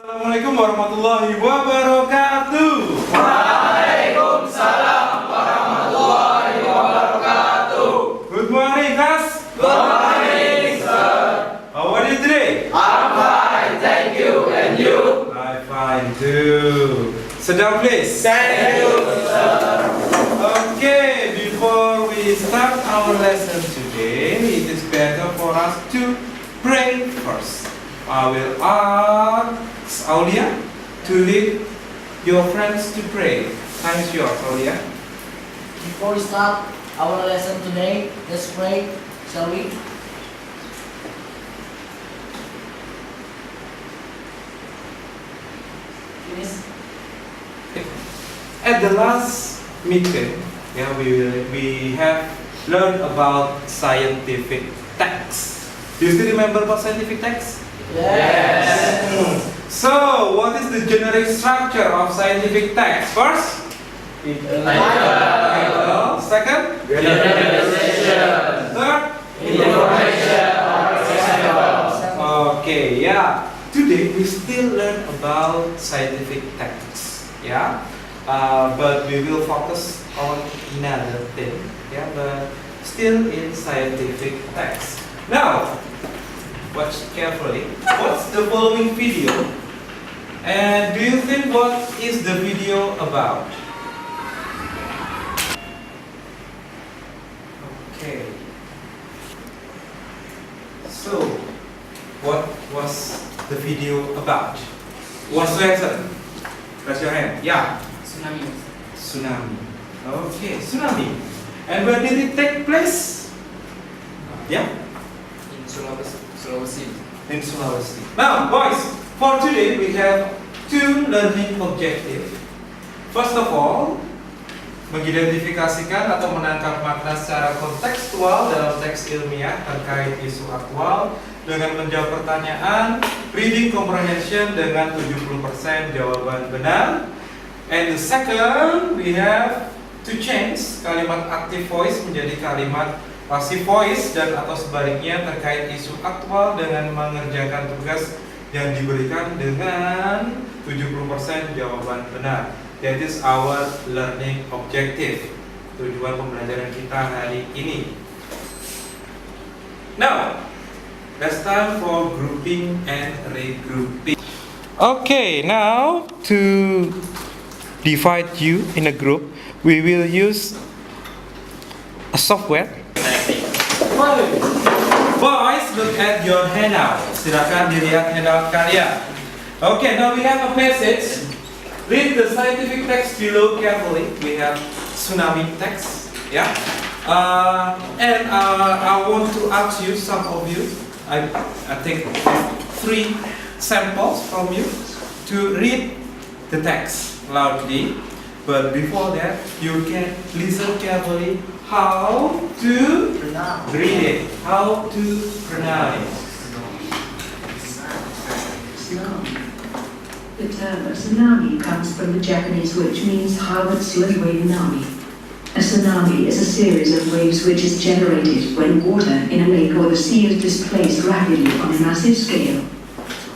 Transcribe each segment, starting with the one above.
Assalamualaikum warahmatullahi wabarakatuh. Waalaikumsalam warahmatullahi wabarakatuh. Good morning, class. Good morning, sir. How are you today? I'm fine, thank you. And you? I'm fine too. Sit down, please. Thank you, sir. Okay, before we start our lesson today, it is better for us to pray first. I will ask Aulia to lead your friends to pray. Time is yours, Aulia. Before we start our lesson today, let's pray, shall we? Finish. At the last meeting, we have learned about scientific text. Do you still remember about scientific text? Yes. So, what is the generic structure of scientific text? First, title. Second, Generalization. third. Information or example. Okay, yeah. Today we still learn about scientific texts. Yeah. But we will focus on another thing. Yeah, but still in scientific text. Now, watch carefully. What's the following video? And do you think what is the video about? Okay. So, what was the video about? Who wants to answer? Raise your hand. Yeah. Tsunami. Tsunami. Okay, tsunami. And where did it take place? Yeah. In Sulawesi. In Sulawesi. Now, boys, for today we have two learning objectives. First of all, mengidentifikasikan atau menangkap makna secara kontekstual dalam teks ilmiah terkait isu aktual dengan menjawab pertanyaan reading comprehension dengan 70% jawaban benar. And the second, we have to change kalimat active voice menjadi kalimat passive voice dan atau sebaliknya terkait isu aktual dengan mengerjakan tugas yang diberikan dengan 70% jawaban benar. That is our learning objective. Tujuan pembelajaran kita hari ini. Now, that's time for grouping and regrouping. Okay, now to divide you in a group, we will use a software. Boys, look at your handout. Silakan dilihat handout kalian. Okay, now we have a passage. Read the scientific text below carefully. We have tsunami text. Yeah. And I want to ask you, some of you, I take 3 samples from you to read the text loudly. But before that, you can listen carefully how to read it, how to pronounce. The term tsunami comes from the Japanese, which means Harvard-Suez wave tsunami. A tsunami is a series of waves which is generated when water in a lake or the sea is displaced rapidly on a massive scale.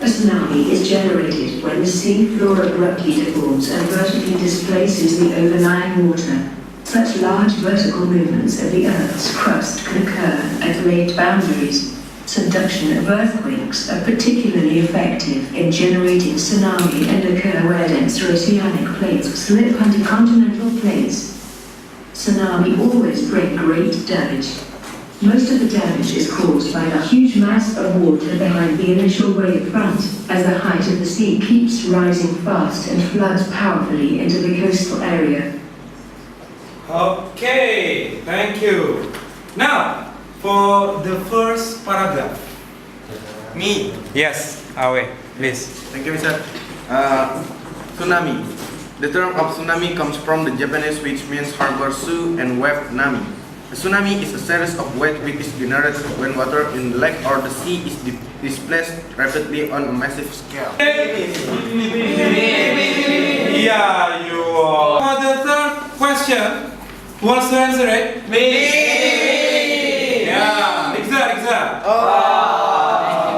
A tsunami is generated when the sea floor abruptly deforms and vertically displaces the overlying water. Such large vertical movements of the Earth's crust can occur at great boundaries. Subduction of earthquakes are particularly effective in generating tsunami and occur where denser oceanic plates slip under continental plates. Tsunami always bring great damage. Most of the damage is caused by the huge mass of water behind the initial wave front, as the height of the sea keeps rising fast and floods powerfully into the coastal area. Okay, thank you. Now, for the first paragraph. Me. Yes, Awe, please. Thank you, Mr. Tsunami. The term of tsunami comes from the Japanese, which means harbor su and wave nami. A tsunami is a series of waves which is generated when water in the lake or the sea is displaced rapidly on a massive scale. Yeah, you are. For the third question, who wants to answer it? Me. Yeah, exact. Oh.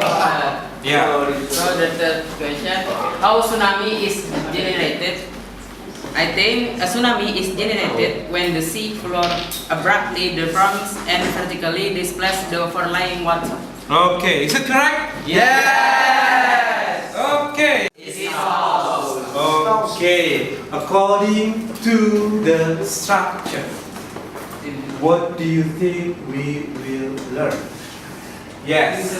Yeah. So that question. How tsunami is generated? I think a tsunami is generated when the sea floor abruptly deforms and vertically displaces the overlying water. Okay, is it correct? Yes. Okay. Okay, according to the structure, what do you think we will learn? Yes,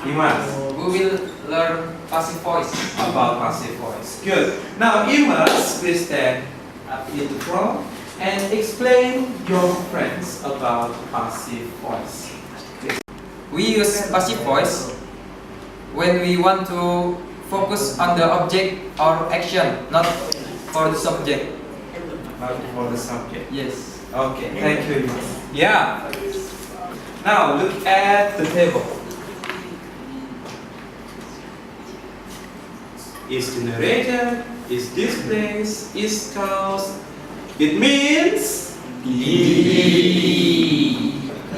Imas, We will learn passive voice. about passive voice. Good. Now, Imas, please stand up in the front and explain your friends about passive voice. We use passive voice when we want to focus on the object or action, not for the subject. Not for the subject. Yes. Okay, thank you, Imas. Yeah. Now, look at the table. Is generated, is displaced, is caused. It means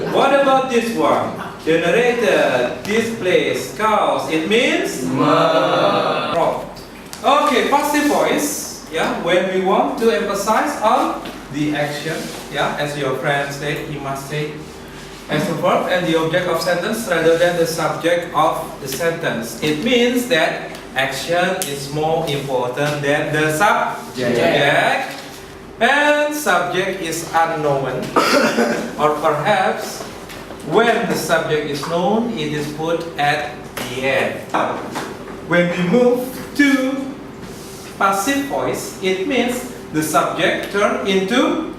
What about this one? Generated, displaced, caused. It means wrong. Okay, passive voice. Yeah, when we want to emphasize on the action. Yeah, as your friend said, you must say as the verb and the object of sentence rather than the subject of the sentence. It means that action is more important than the subject. And subject is unknown. Or perhaps when the subject is known, it is put at the end. When we move to passive voice, it means the subject turn into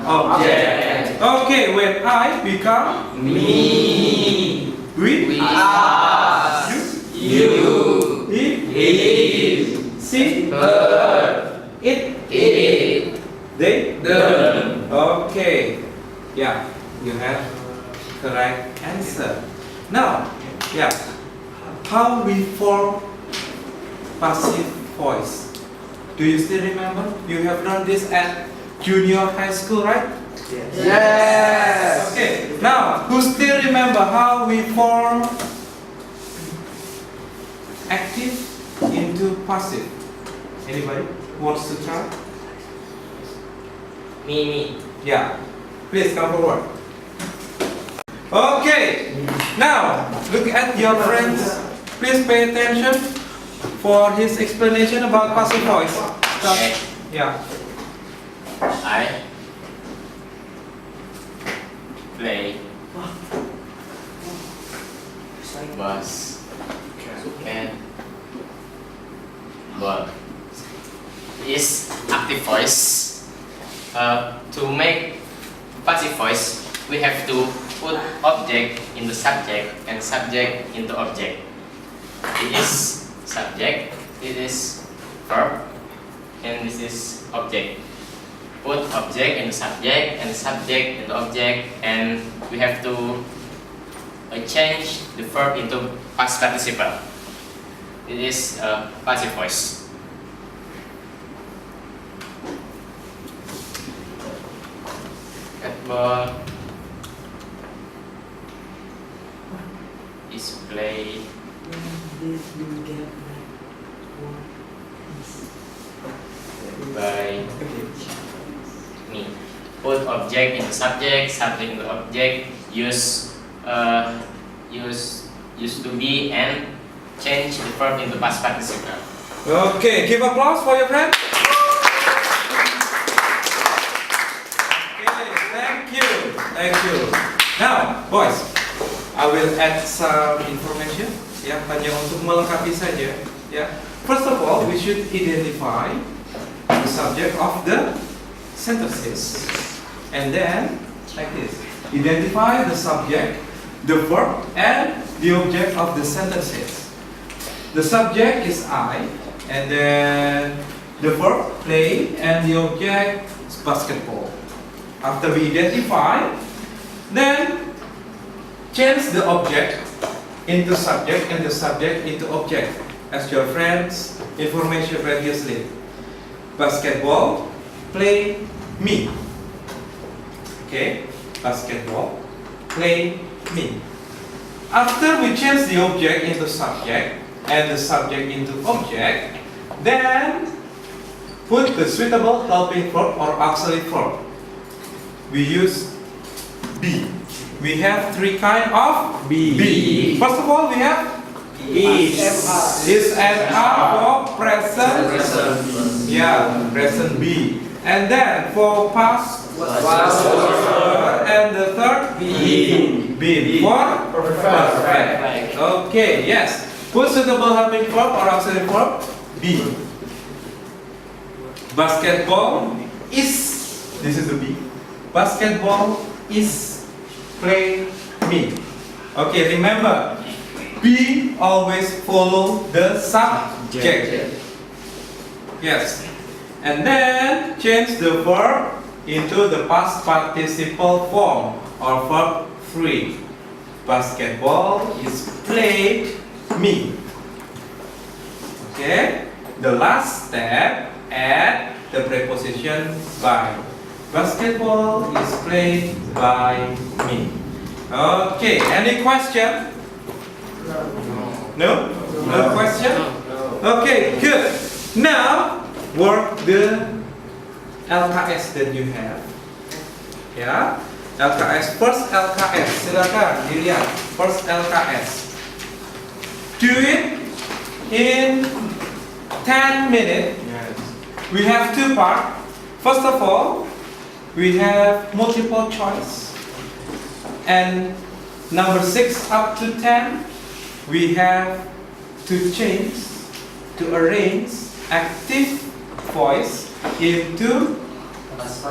object. Okay, when I become Me. we, Us. You. he, she, Her. it, It. they. Them. Okay, yeah, you have correct answer. Now, yeah, how we form passive voice? Do you still remember? You have learned this at junior high school, right? Yes. Okay, now, who still remember how we form active into passive? Anybody who wants to try? Me. Yeah, please come forward. Okay, now look at your friends. Please pay attention for his explanation about passive voice. Stop. Okay. Yeah. I play bus and ball. Is active voice. To make passive voice, we have to put object in the subject and subject into object. It is subject, it is verb, and this is object. Put object in the subject and subject into object, and we have to change the verb into past participle. It is passive voice. Ball is played by me. Put object in the subject, subject in the object, use to be, and change the verb into past participle. Okay, give applause for your friend. Thank you. Now, boys, I will add some information. Ya, hanya untuk melengkapi saja. Ya, first of all, we should identify the subject of the sentences, and then like this: identify the subject, the verb, and the object of the sentences. The subject is I, and then the verb play, and the object is basketball. After we identify, then change the object into subject and the subject into object, as your friends information previously. Basketball, play, me. Okay, basketball, play, me. After we change the object into subject, and the subject into object, then put the suitable helping verb or auxiliary verb. We use be. We have three kind of be. First of all, we have is and are for present. Yeah, present be. And then for past and the third been for perfect. Okay, yes. Put suitable helping verb or auxiliary verb be. Basketball is, this is the be. Basketball is play me. Okay, remember, be always follow the subject. Yes. And then change the verb into the past participle form or verb 3. Basketball is played me. Okay. The last step, add the preposition by. Basketball is played by me. Okay. Any question? No? No question? Okay, good. Now work the LKS that you have. Ya, LKS. First LKS. Silakan dilihat. First LKS. Do it in 10 minutes. Yes. We have two parts. First of all, we have multiple choice. And number 6 up to 10, we have to change, to arrange active voice into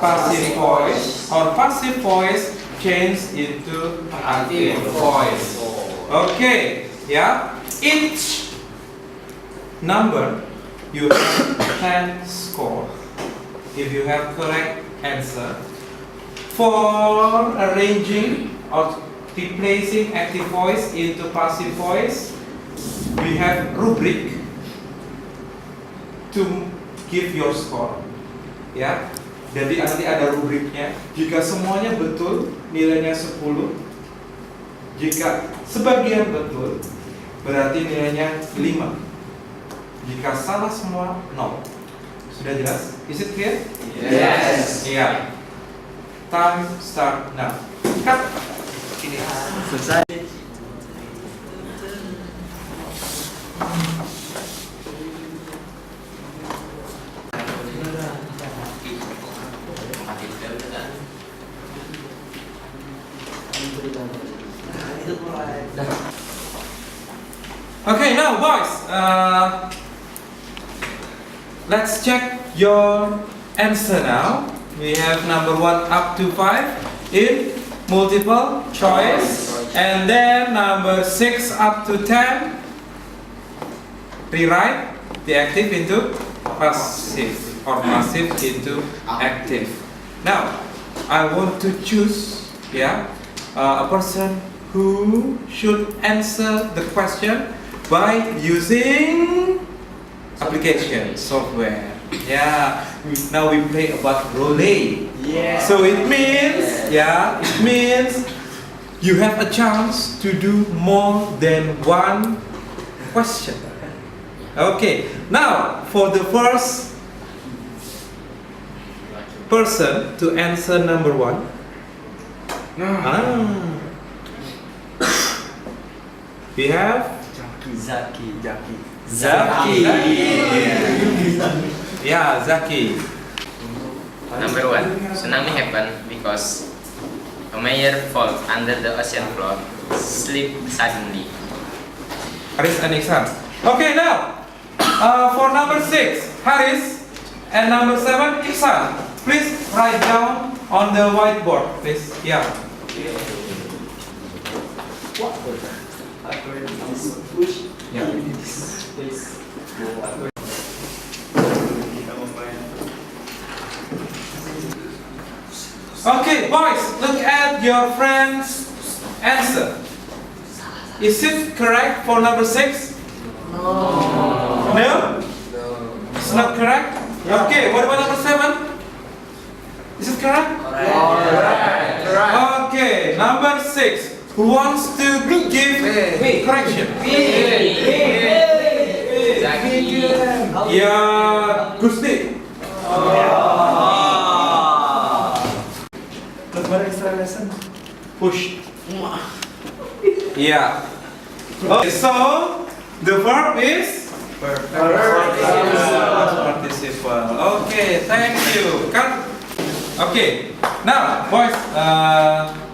passive voice, or passive voice change into active voice. Okay, yeah. Each number you have 10 score if you have correct answer. For arranging or replacing active voice into passive voice, we have rubric to give your score. Ya, jadi nanti ada rubriknya. Jika semuanya betul, nilainya 10. Jika sebagian betul, berarti nilainya 5. Jika salah semua, 0. Sudah jelas? Is it clear? Yes. Iya. Time start now. Cut. Selesai. Okay, now boys, let's check your answer now. We have number 1 up to 5 in multiple choice, and then number 6 up to 10. Rewrite the active into passive, or passive into active. Now, I want to choose, a person who should answer the question by using application software. Yeah, now we play about role. So it means, it means you have a chance to do more than one question. Okay, now for the first person to answer number 1. We have Zaki. Zaki. Yeah, Zaki. Number 1. Tsunami happened because a mayor fell under the ocean floor, sleep suddenly. Haris and Iksan. Okay, now for number 6, Haris, and number 7, Iksan. Please write down on the whiteboard, please. Yeah. Okay, boys, look at your friend's answer. Is it correct for number 6? No? It's not correct? Okay, what about number 7? Is it correct? Okay, number 6. Who wants to give correction? Ya, Gusti. Lebar extra lesson. Push. Yeah. Okay, so the verb is participle. Okay, thank you. Kan? Okay. Now, boys,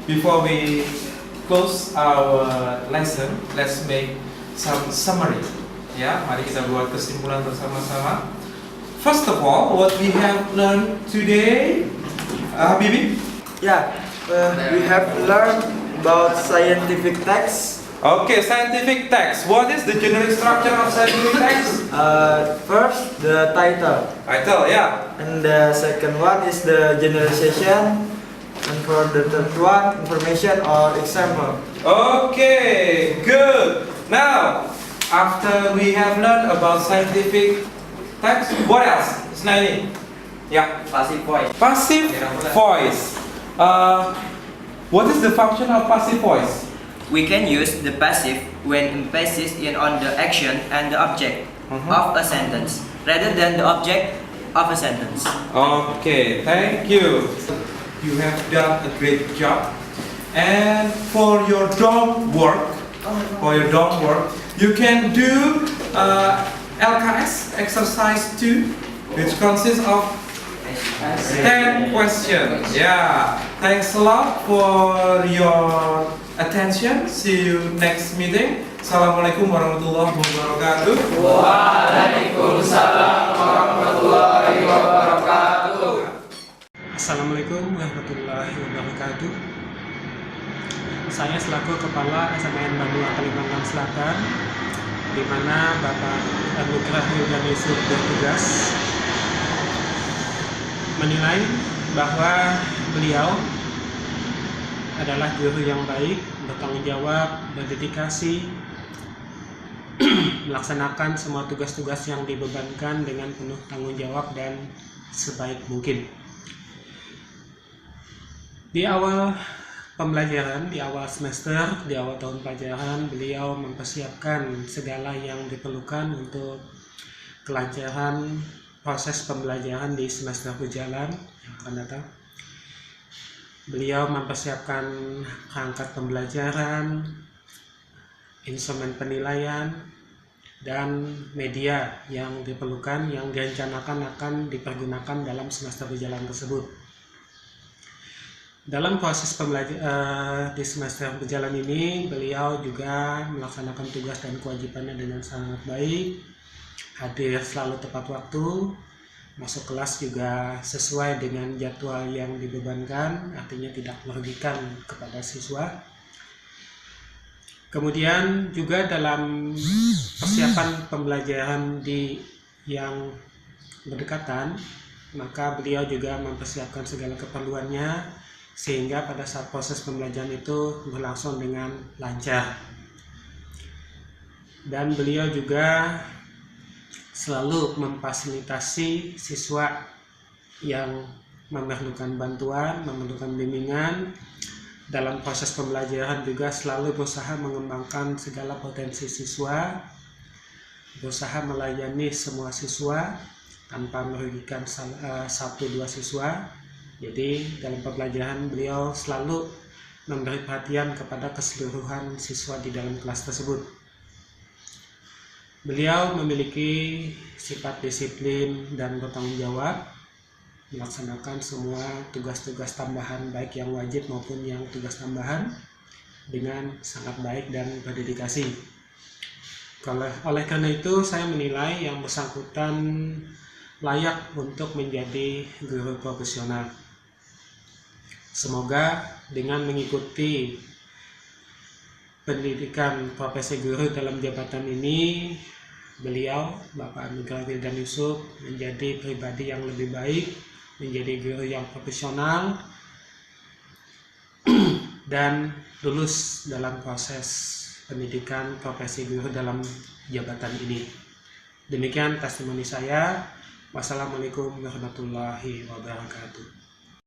before we close our lesson, let's make some summary. Ya, mari kita buat kesimpulan bersama-sama. First of all, what we have learned today, Bibi? Yeah, we have learned about scientific text. Okay, scientific text. What is the generic structure of scientific text? First, the title. Title, yeah. And the second one is the generalization. And for the third one, information or example. Okay, good. Now, after we have learned about scientific text, what else? Snaini? Yeah. Passive voice. Passive voice. What is the function of passive voice? We can use the passive when emphasis is on the action and the object of a sentence rather than the object of a sentence. Okay, thank you. You have done a great job. And for your dorm work, you can do LKS exercise 2, which consists of 10 questions. Yeah. Thanks a lot for your attention. See you next meeting. Assalamualaikum warahmatullahi wabarakatuh. Waalaikumsalam warahmatullahi wabarakatuh. Assalamualaikum warahmatullahi wabarakatuh. Saya selaku Kepala SMN Bandung Kalimantan Selatan, di mana Bapak Anugrah Wildan Yusuf bertugas, menilai bahwa beliau adalah guru yang baik, bertanggung jawab, berdedikasi, melaksanakan semua tugas-tugas yang dibebankan dengan penuh tanggung jawab dan sebaik mungkin. Di awal pembelajaran, di awal semester, di awal tahun pelajaran, beliau mempersiapkan segala yang diperlukan untuk kelancaran proses pembelajaran di semester berjalan yang akan datang. Beliau mempersiapkan perangkat pembelajaran, instrumen penilaian, dan media yang diperlukan yang direncanakan akan dipergunakan dalam semester berjalan tersebut. Dalam proses pembelajaran di semester berjalan ini, beliau juga melaksanakan tugas dan kewajibannya dengan sangat baik, hadir selalu tepat waktu, masuk kelas juga sesuai dengan jadwal yang dibebankan, artinya tidak merugikan kepada siswa. Kemudian juga dalam persiapan pembelajaran yang berdekatan, maka beliau juga mempersiapkan segala keperluannya sehingga pada saat proses pembelajaran itu berlangsung dengan lancar. Dan beliau juga selalu memfasilitasi siswa yang memerlukan bantuan, memerlukan bimbingan. Dalam proses pembelajaran juga selalu berusaha mengembangkan segala potensi siswa, berusaha melayani semua siswa tanpa merugikan 1-2 siswa. Jadi dalam pembelajaran beliau selalu memberi perhatian kepada keseluruhan siswa di dalam kelas tersebut. Beliau memiliki sifat disiplin dan bertanggung jawab, melaksanakan semua tugas-tugas tambahan baik yang wajib maupun yang tugas tambahan dengan sangat baik dan berdedikasi. Oleh karena itu saya menilai yang bersangkutan layak untuk menjadi guru profesional. Semoga dengan mengikuti pendidikan profesi guru dalam jabatan ini, beliau, Bapak Anugrah Wildan Yusuf, menjadi pribadi yang lebih baik, menjadi guru yang profesional, dan lulus dalam proses pendidikan profesi guru dalam jabatan ini. Demikian testimoni saya. Wassalamualaikum warahmatullahi wabarakatuh.